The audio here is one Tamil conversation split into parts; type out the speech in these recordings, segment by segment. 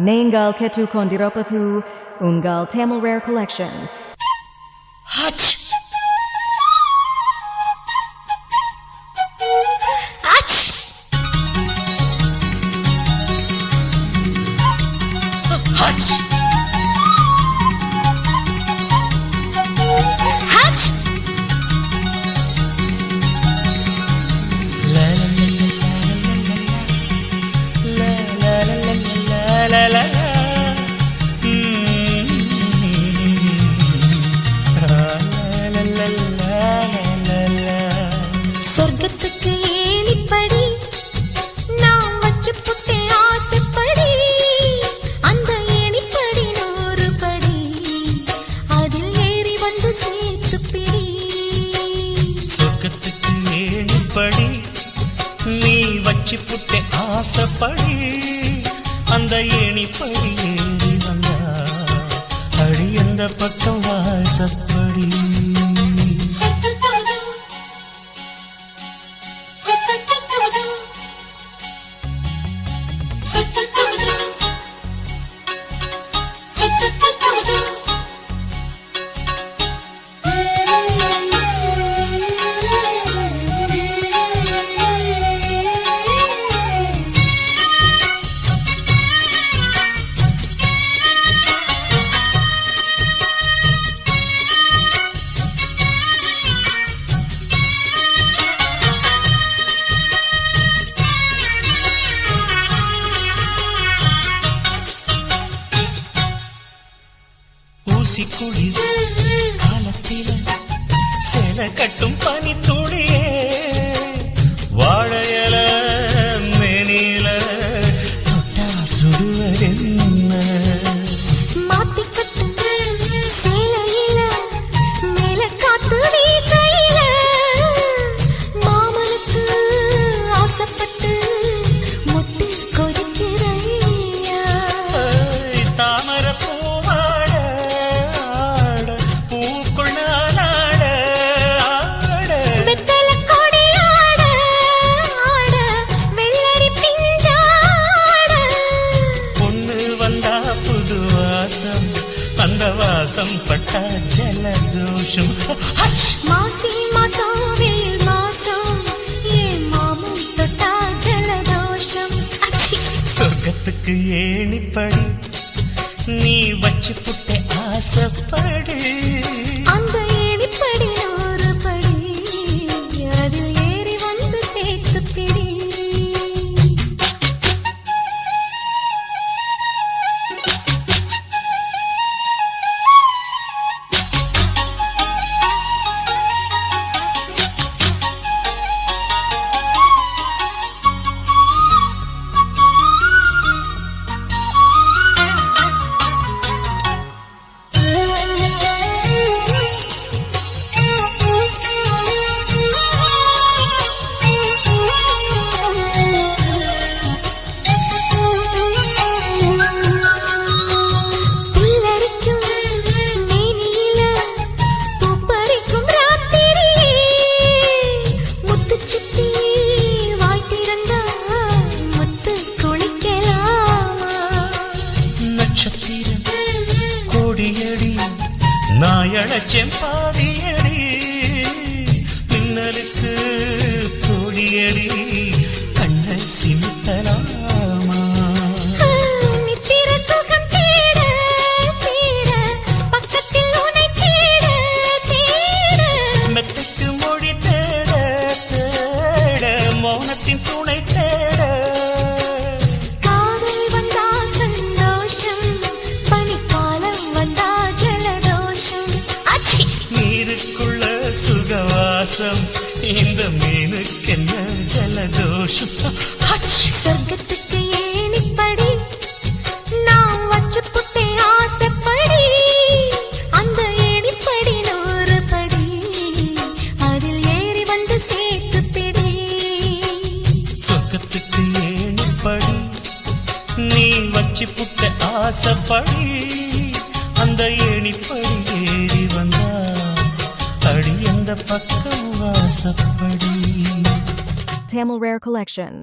நீங்கள் கேட்டுக்கொண்டிருப்பது உங்கள் Tamil Rare Collection. Hutch! Hutch! Hutch! Hutch! La la la la la la la la la. சொர்க்கத்துக்கு ஏணிப்படி நான் வச்சு புட்டே ஆசைப்படி அந்த ஏணிப்படி 100 படி அதில் ஏறி வந்து சேர்த்து பிடி. சொர்க்கத்துக்கு ஏணிப்படி நீ வச்சு புட்டே ஆசைப்படி அந்த ஏணிப்படி ஏறி வந்தா அடி அந்த பக்கம் வாசப்படி. ஊசி குளிர் காலத்தில சேல கட்டும் பனி துளியே வாழையல மேனில தொட்டா சுடுவதென்ன மாத்தி கட்டும் சேலையில மேல காத்து வீசையில மாமனுக்கு ஆசைப்பட்டு முட்டு கொதிக்கிறையா. தாமர அந்த வாசம் பட்டா ஜலதோஷம். மாசி மாசம் வெயில் மாசம் ஏன் மாமன் தொட்டா ஜலதோஷம். சொர்க்கத்துக்கு ஏணிப்படி நீ வச்சு புட்டே ஆசைப்படி அந்த ஏணிப்படி 100 படி அதில் ஏறி வந்து சேர்த்து பிடி. நாயழச்சேன் பாதியடி பின்னலுக்கு தோழியடி கண்ணை சிமிட்டலாமா. நித்திர சுகம் தேட தேட பக்கத்தில் உன்னை தேட தேட மெத்தைக்கு மொழி தேட தேட மௌனத்தின் துணை தேட. காதல் வந்தா சந்தோஷம் பனிக்காலம் வந்தா ஜலதோஷம். நீருக்குள்ள சுகவாசம் இந்த மீனுக்கென்ன ஜலதோஷம். சொர்க்கத்துக்கு ஏணிப்படி நான் வச்சு புட்டே ஆசைப்படி அந்த ஏணிப்படி 100 படி அதில் ஏறி வந்து சேர்த்து பிடி. சொர்க்கத்துக்கு ஏணிப்படி நீ வச்சு புட்டே ஆசைப்படி அந்த ஏணிப்படி ஏறி வந்தா அடி அந்த பக்கம் வாசப்படி. Tamil Rare Collection.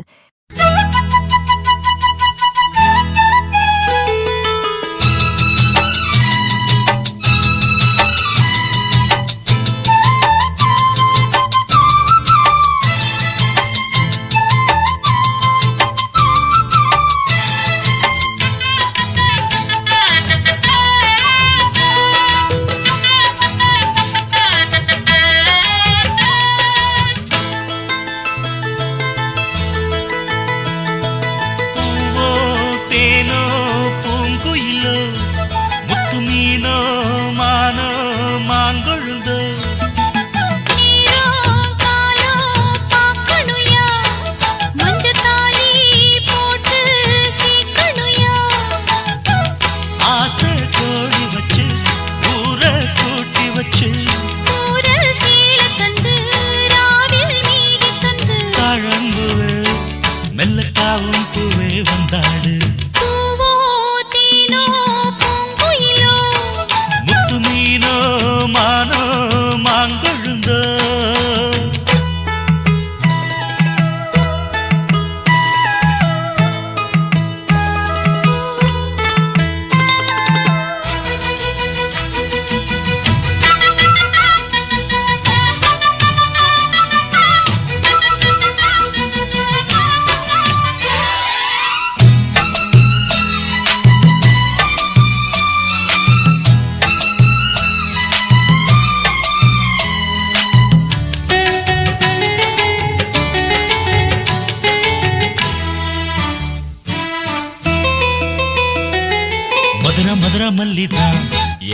மதுர மதுர மல்லிதான்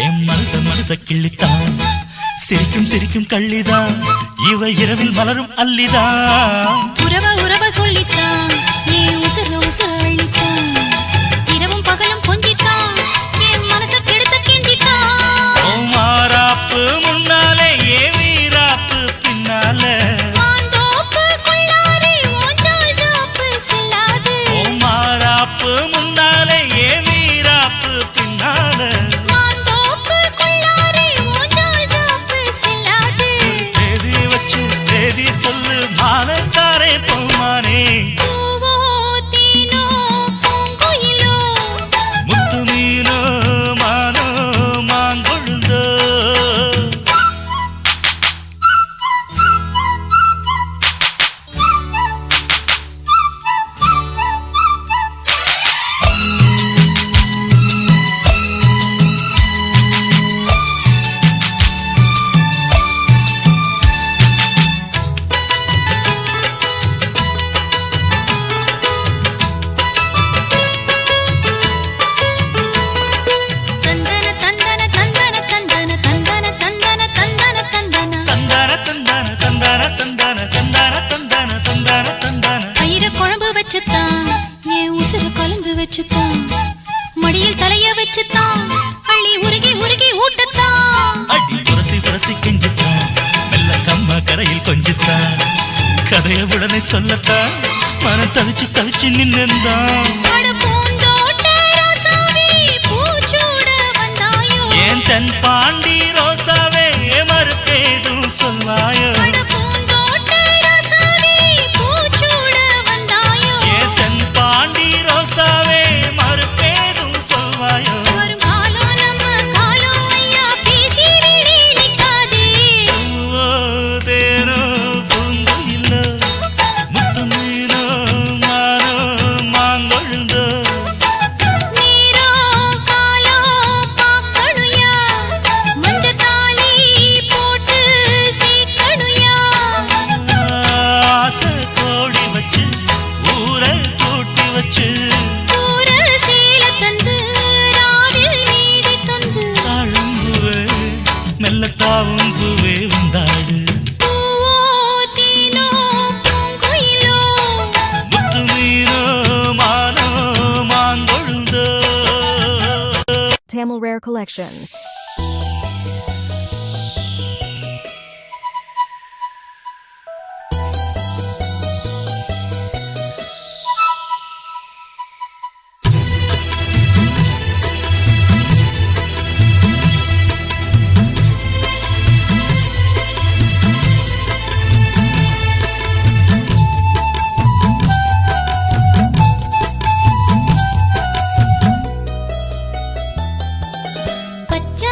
என் மனச கிள்ளித்தான் சிரிக்கும் சிரிக்கும் கள்ளிதான் இவ இரவில் மலரும் அல்லிதான் உறவ சொல்லித்தான் ஏன் உசுர அள்ளித்தான் இரவும் பகலும் கொஞ்சித்தான் என் மனச கெடுத்த கிண்டித்தான் ஓ மாறாப்பு முன்னாலே ஏ வீராப்பு பின்னாலே முன்னாலே ஏ வீராப்பு பின்னால தேதி வச்சு சேதி சொல்லு மானத்தாரே பொம்மானே முத்து மீனோ மானோ மாங்கொழுந்தோ மடியில் தலைய வச்சுத்தான் அள்ளி உருகி ஊட்டத்தான் அடி உரசி கெஞ்சித்தான் மெல்ல கம்மா கரையில் கொஞ்சித்தான் கதைய உடனே சொல்லத்தான் மனம் தவிச்சு நின்னுந்தான் ஏன் தன் பாண்டி ரோசாவே மறுப்பேதும் சொல்வாயோ மெல்லத்தாவும் பூவே வந்தாடு முத்து மீனோ மானோ மாங்கொழுந்தோ Tamil Rare Collection. பச்சை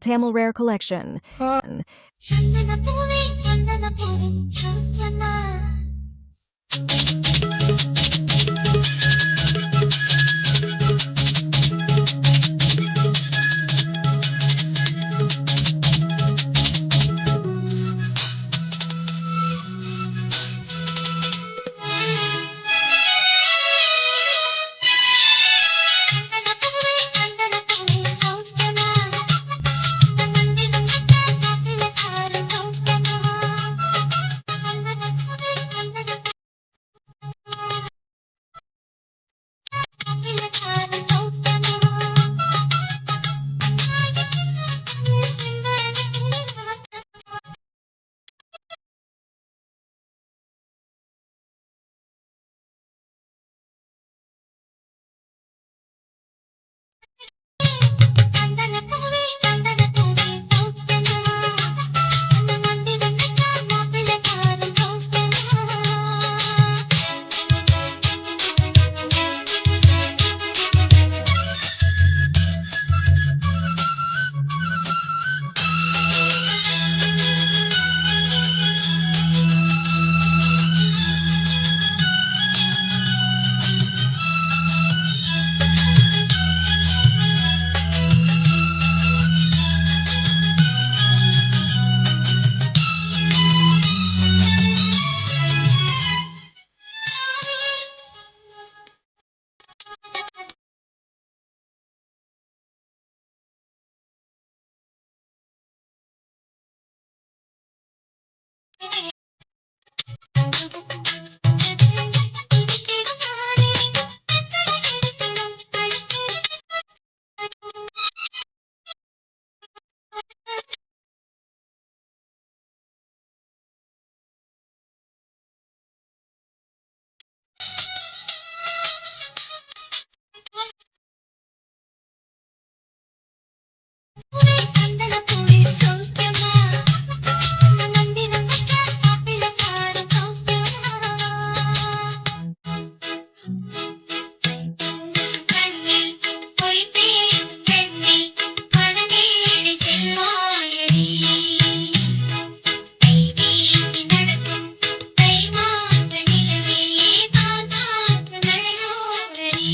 Tamil Rare Collection. சந்தனப்பூவே சந்தனப்பூவே சௌக்கியமா சந்தனப்பூவே சந்தனப்பூவே சௌக்கியமா நந்தினம் மாப்பிள்ளை சௌக்கியமா சந்தனப்பூவே சந்தனப்பூவே மாப்பிள்ளை சௌக்கியமா சந்தனப்பூவே சந்தனப்பூவே சௌக்கியமா நந்தினம் மாப்பிள்ளை சௌக்கியமா சந்தனப்பூவே சௌக்கியமா நந்தினம் மாப்பிள்ளை சௌக்கியமா கண்ணில் பொய் பேசும் பெண்ணை மனமேடை செல்வாயடி கை வீசி நடக்கும் கைமாற்ற நிலவே காத்தாற்று நழையோரடி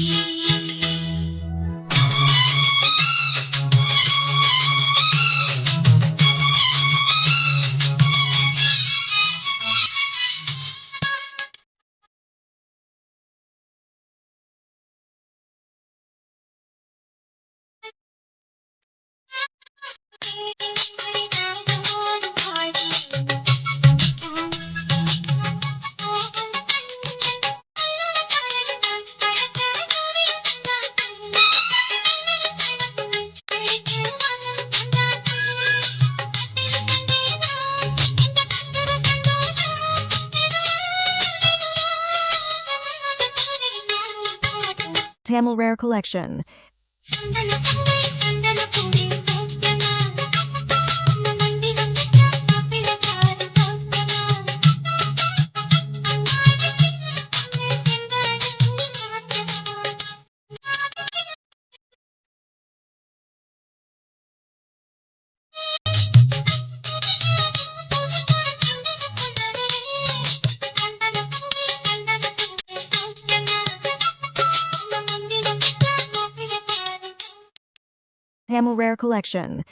Tamil Rare Collection. சந்தனப்பூவே சந்தனப்பூவே சௌக்கியமா நந்தினம் மாப்பிள்ளை Tamil Rare Collection.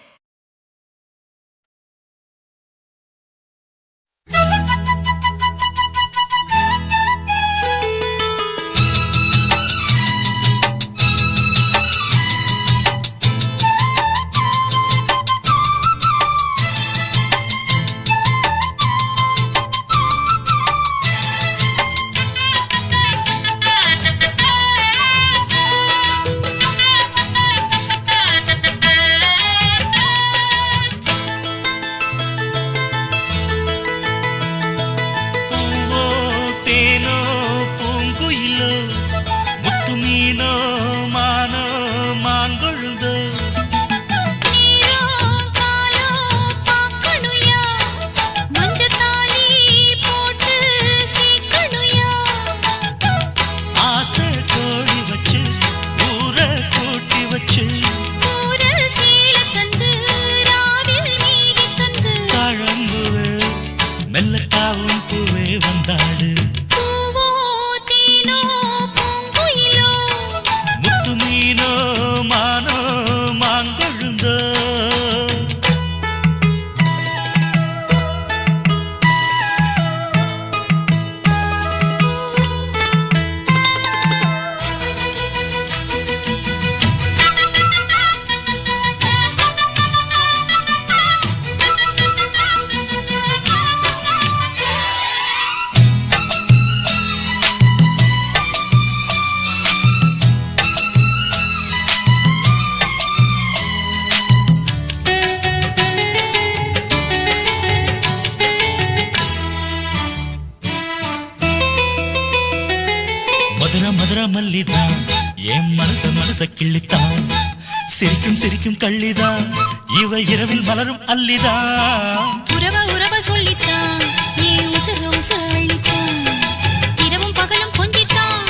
மதுரை மல்லிதான் என் மனச கிள்ளித்தான் சிரிக்கும் சிரிக்கும் கள்ளிதான் இவ இரவில் மலரும் அல்லிதான் உறவ சொல்லித்தான் ஏன் உசுர அள்ளித்தான் இரவும் பகலும் கொஞ்சித்தான்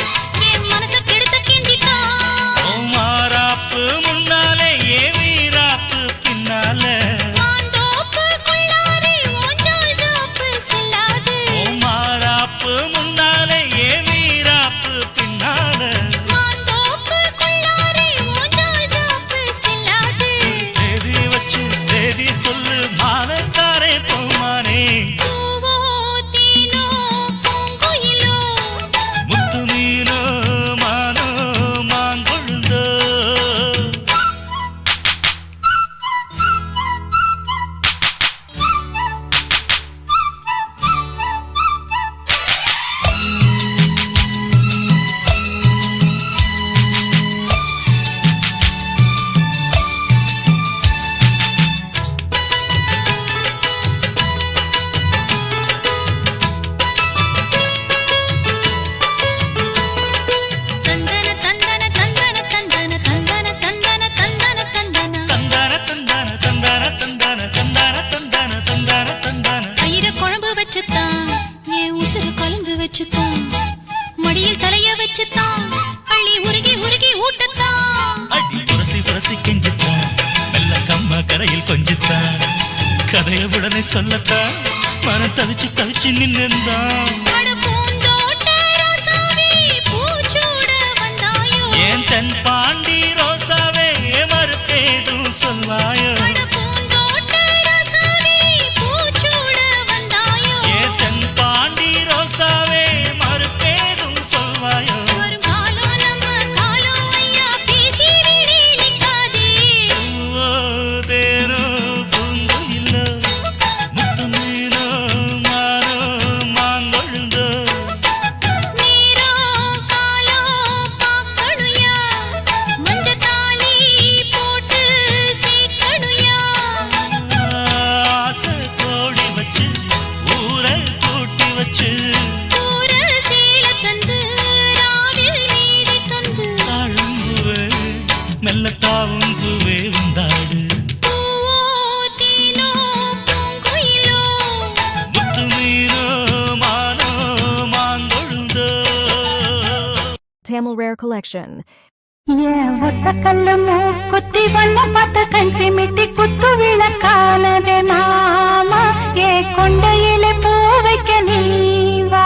என் மனச கெடுத்த கிண்டித்தான் ஓ மாறாப்பு முன்னாலே ஏ வீராப்பு பின்னாலே மாந்தோப்பு குள்ளாரே ஓஞ்சால் ஜோப்பு செல்லாது ஓ மாறாப்பு முன்னாலே ஏ வீராப்பு பின்னாலே மாந்தோப்பு குள்ளாரே ஓஞ்சால் ஜோப்பு செல்லாது சேதி வச்சு சேதி சொல்லு மானக்காரே பூமானே பூவோ தீனோ பூங்குயிலோ முத்து மீனோ மானோ மாங்கொழுந்தோ தந்தன தந்தன தந்தன தந்தன தந்தன தந்தன தந்தன தந்தன தந்தான தந்தான தந்தான தந்தான தந்தான தந்தான தந்தான தந்தான தயிர குழம்பு வச்சுத்தான் என் உசுறு கலந்து வச்சுத்தான் மடியில் தலைய வச்சுத்தான் அள்ளி உருகி ஊட்டத்தான் அடி புரசி கெஞ்சித்தான் மெல்ல கம்மா கரையில் கொஞ்சித்தான் கதைய உடனே சொல்லத்தான் மனம் தவிச்சு நின்னுந்தான் அட பூந்தோட்ட ரோசாவே பூச்சூட வந்தாயோ ஏன் தென் பாண்டி ரோசாவே மறுப்பேதும் சொல்வாயோ அட பூந்தோட்ட ரோசாவே பூச்சூட வந்தாயோ ஏன் தென் பாண்டி ரோசாவே மறுப்பேதும் சொல்வாயோ வரும் காலம் நம்ம காலம் ஐயா பேசி விடி நிக்காதே பூவோ தேனோ பூங்குயிலோ முத்து மீனோ மானோ மாங்கொழுந்தோ நீரோ காலோ பாக்கணுயா மஞ்சத்தாலி போட்டு சீக்கணுயா ஆசை கோடி வச்சு ஊரை கூட்டி வச்சு ஊர சீல தந்து ராவில் நீதி தந்து தாழும்புவே மெல்லத்தாவும் பூவே உண்டாடு பூவோ தீனோ பூங்குயிலோ முத்து மீனோ மானோ மாங்கொழுந்தோ Tamil Rare Collection. ஏன் ஒத்த கல்லு மூக்குத்தி வண்ண பார்த்த கண் சிமிட்டி குத்து விளக்கானதே மாமா ஏ கொண்டையிலே பூ வைக்க நீ வா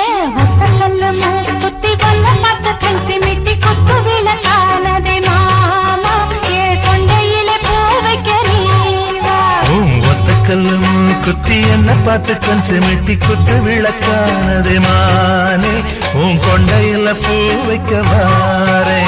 ஏன் ஒத்த கல்லு மூக்குத்தி வண்ண பார்த்த கண் சிமிட்டி குத்து விளக்கானதே மாமா ஏ கொண்டையிலே பூ வைக்க நீ வா ஒத்தக்கல்லும் குத்தி என்ன பார்த்து கண் சிமிட்டி குத்து விளக்கானது மானே உன் கொண்டையில பூ வைக்க வாரே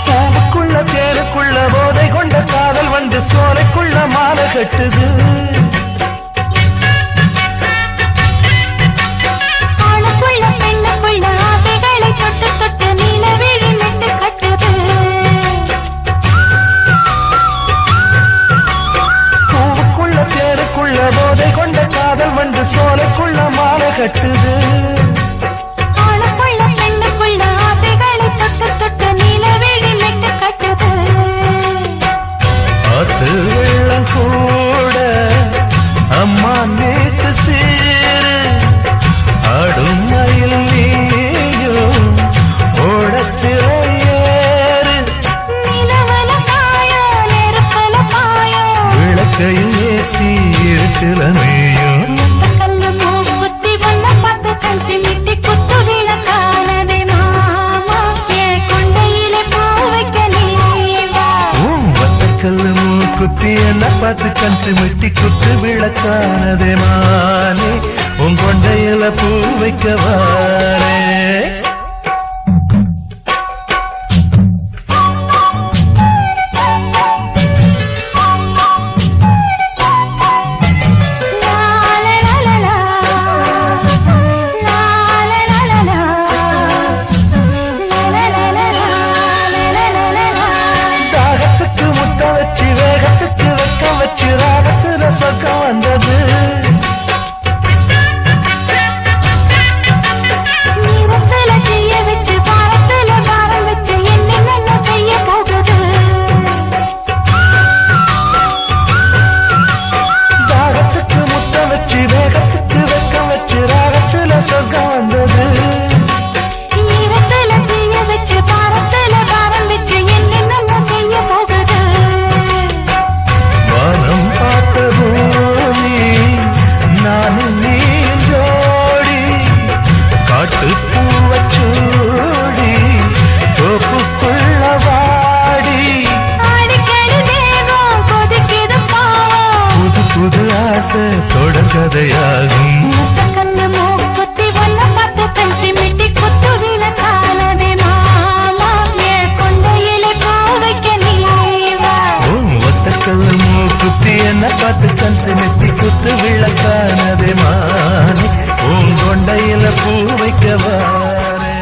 பூவுக்குள்ள தேருக்குள்ள போதை கொண்ட காதல் வந்து சோலைக்குள்ள மாலை கட்டுது ஆணுக்குள்ள பெண்ணுக்குள்ள ஆசைகளை தொட்டு தொட்டு நிலவிழி நெட்டு கட்டுது பூவுக்குள்ள தேருக்குள்ள போதை கொண்ட காதல் வந்து சோலைக்குள்ள மாலை கட்டுது ஆணுக்குள்ள பெண்ணுக்குள்ள ஆசைகளை தொட்டு தொட்டு நிலவிழி நெட்டு கட்டுது ஆத்து வெள்ளம் கூட அம்மா நேற்று சேரு ஆடும் மயில் நீயும் ஓடத்தில ஏறு நிலவல பாயோ நெருப்பல பாயோ விளக்கையில் ஏற்றி இருக்குல நீயும் கல்லு மூக்குத்தி வண்ண பார்த்து கண் சிமிட்டி குத்து விளக்கானதே மானே உன் கொண்டையில பூ வைக்கவானே தொடர்கதையாகும் கண்ணு மூக்குத்தி ஒன்ன பார்த்து கஞ்சி மிட்டி குத்து விளக்கானதே மாமா என் கொண்டையில பூ வைக்க நீவா ஒத்தக்கல்லு மூக்குத்தி என்ன பார்த்து கஞ்சி மிட்டி குத்து விளக்கானதே மானே உன் கொண்டையில பூ வைக்கவானே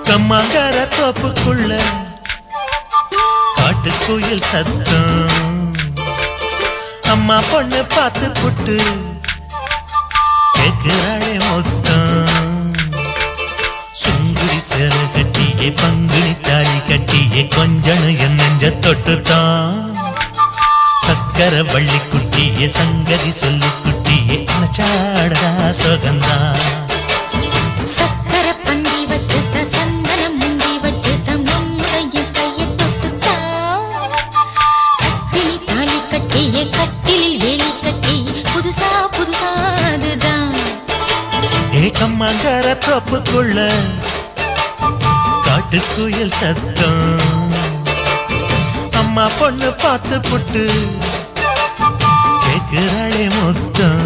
கம்மாங்கர தோப்புக்குள்ள காட்டுக்குயில் சத்தம் அம்மா பொண்ணு பார்த்து புட்டு கேட்கிறாளே மொத்தம் சுங்குடி சேலை கட்டியே பங்குனி தாலி கட்டியே கொஞ்சனு என் நெஞ்ச தொட்டுத்தான் சக்கர வள்ளி குட்டியே சங்கதி சொல்லி குட்டியே அனச்சாடா சோகந்தான் சக்கர பந்தி வச்சுட்ட சந்தனம் முந்தி வச்சுட்ட மம்முடைய கையை தொட்டுத்தா கட்டிலி தாலி கட்டிய கட்டிலில் வேலி கட்டிய புதுசா புதுசா அதுதான் ஏகம்மாங்கர தோப்புக்குள்ள காட்டுக்குயில் சத்தம் அம்மா பொண்ணு பார்த்து புட்டு கேட்கிறாளே மொத்தம்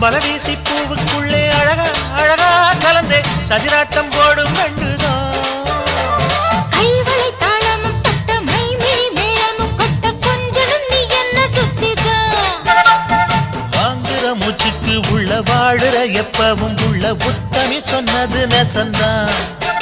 பலவீசி பூவுக்குள்ளே அழகா அழகா கலந்தே சதிராட்டம் போடும் கண்டுதான் கைவளை தாளமும் பட்ட மைமிழி மேளமும் கொட்ட கொஞ்சனும் நீ என்ன சுத்திதான் வாங்குற மூச்சுக்கு உள்ள வாழுற எப்பவும் உள்ள உத்தமி சொன்னது நெசந்தான்